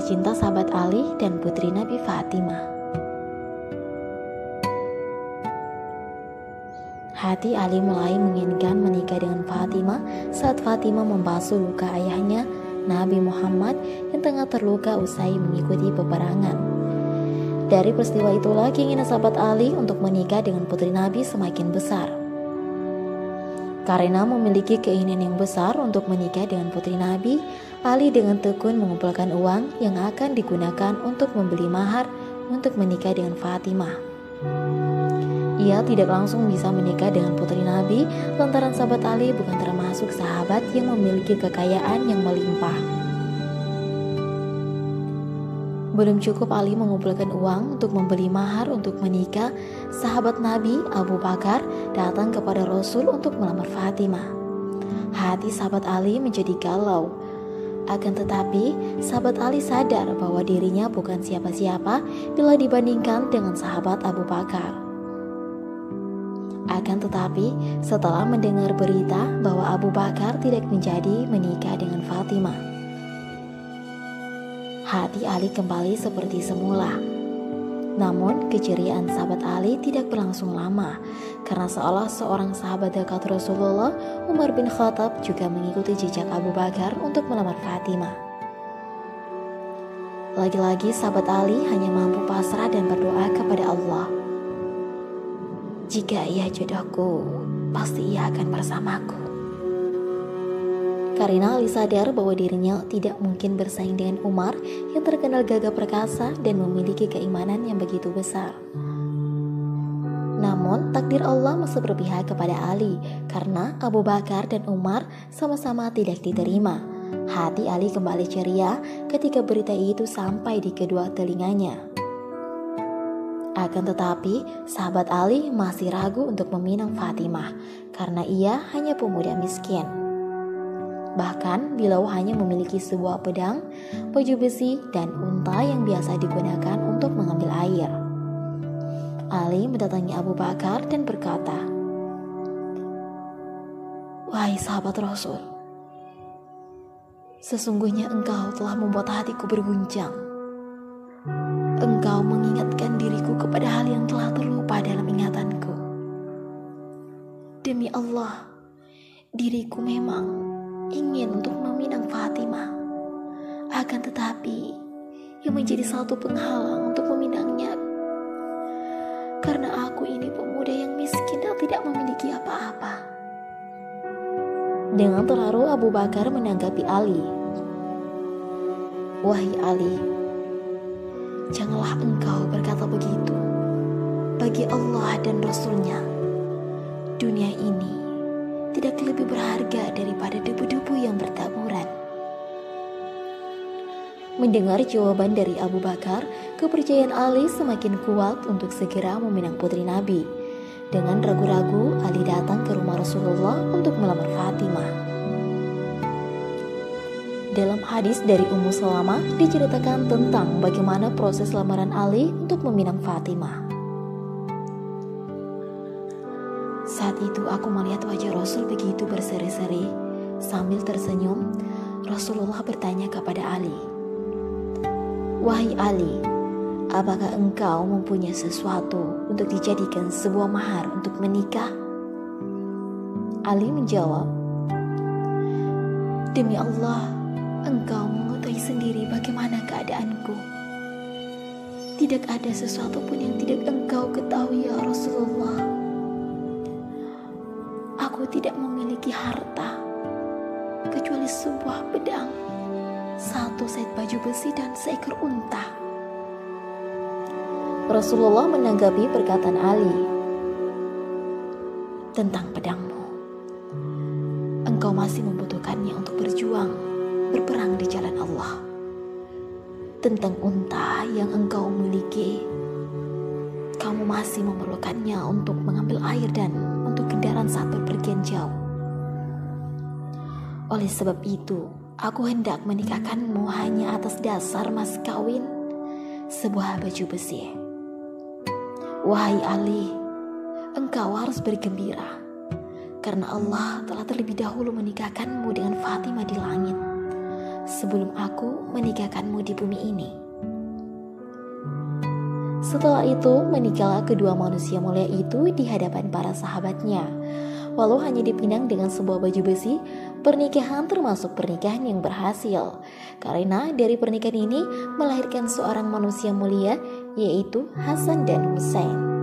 Kisah cinta sahabat Ali dan putri Nabi Fatimah. Hati Ali mulai menginginkan menikah dengan Fatimah saat Fatimah membasuh luka ayahnya, Nabi Muhammad, yang tengah terluka usai mengikuti peperangan. Dari peristiwa itulah keinginan sahabat Ali untuk menikah dengan putri Nabi semakin besar. Karena memiliki keinginan yang besar untuk menikah dengan putri Nabi, Ali dengan tekun mengumpulkan uang yang akan digunakan untuk membeli mahar untuk menikah dengan Fatimah. Ia tidak langsung bisa menikah dengan putri Nabi lantaran sahabat Ali bukan termasuk sahabat yang memiliki kekayaan yang melimpah. Belum cukup Ali mengumpulkan uang untuk membeli mahar untuk menikah, sahabat Nabi Abu Bakar datang kepada Rasul untuk melamar Fatimah. Hati sahabat Ali menjadi galau. Akan tetapi, sahabat Ali sadar bahwa dirinya bukan siapa-siapa bila dibandingkan dengan sahabat Abu Bakar. Akan tetapi, setelah mendengar berita bahwa Abu Bakar tidak menjadi menikah dengan Fatimah, hati Ali kembali seperti semula. Namun, keceriaan sahabat Ali tidak berlangsung lama, karena seolah seorang sahabat dekat Rasulullah, Umar bin Khattab, juga mengikuti jejak Abu Bakar untuk melamar Fatimah. Lagi-lagi sahabat Ali hanya mampu pasrah dan berdoa kepada Allah. Jika ia jodohku, pasti ia akan bersamaku. Karena Ali sadar bahwa dirinya tidak mungkin bersaing dengan Umar yang terkenal gagah perkasa dan memiliki keimanan yang begitu besar. Namun takdir Allah masih berpihak kepada Ali karena Abu Bakar dan Umar sama-sama tidak diterima. Hati Ali kembali ceria ketika berita itu sampai di kedua telinganya. Akan tetapi sahabat Ali masih ragu untuk meminang Fatimah karena ia hanya pemuda miskin. Bahkan beliau hanya memiliki sebuah pedang, baju besi, dan unta yang biasa digunakan untuk mengambil air. Ali mendatangi Abu Bakar dan berkata, "Wahai sahabat Rasul, sesungguhnya engkau telah membuat hatiku berguncang. Engkau mengingatkan diriku kepada hal yang telah terlupa dalam ingatanku. Demi Allah, diriku memang ingin untuk meminang Fatimah. Akan tetapi, yang menjadi satu penghalang untuk meminangnya karena aku ini pemuda yang miskin dan tidak memiliki apa-apa." Dengan terharu Abu Bakar menanggapi Ali, "Wahai Ali, janganlah engkau berkata begitu. Bagi Allah dan Rasul-Nya, dunia ini tidak lebih berharga daripada debu-debu yang bertaburan." Mendengar jawaban dari Abu Bakar, kepercayaan Ali semakin kuat untuk segera meminang putri Nabi. Dengan ragu-ragu, Ali datang ke rumah Rasulullah untuk melamar Fatimah. Dalam hadis dari Ummu Salamah diceritakan tentang bagaimana proses lamaran Ali untuk meminang Fatimah. Saat itu aku melihat wajah Rasul begitu berseri-seri. Sambil tersenyum, Rasulullah bertanya kepada Ali, "Wahai Ali, apakah engkau mempunyai sesuatu untuk dijadikan sebuah mahar untuk menikah?" Ali menjawab, "Demi Allah, engkau mengetahui sendiri bagaimana keadaanku. Tidak ada sesuatu pun yang tidak engkau ketahui ya Rasulullah. Aku tidak memiliki harta kecuali sebuah pedang, satu set baju besi, dan seekor unta." Rasulullah menanggapi perkataan Ali, "Tentang pedangmu, engkau masih membutuhkannya untuk berjuang, berperang di jalan Allah. Tentang unta yang engkau miliki, kamu masih memerlukannya untuk mengambil air dan untuk kendaraan saat berpergian jauh. Oleh sebab itu, aku hendak menikahkanmu hanya atas dasar mas kawin sebuah baju besi. Wahai Ali, engkau harus bergembira, karena Allah telah terlebih dahulu menikahkanmu dengan Fatimah di langit. sebelum aku menikahkanmu di bumi ini." Setelah itu menikahlah kedua manusia mulia itu di hadapan para sahabatnya. Walau hanya dipinang dengan sebuah baju besi, pernikahan termasuk pernikahan yang berhasil. Karena dari pernikahan ini melahirkan seorang manusia mulia, yaitu Hasan dan Hussein.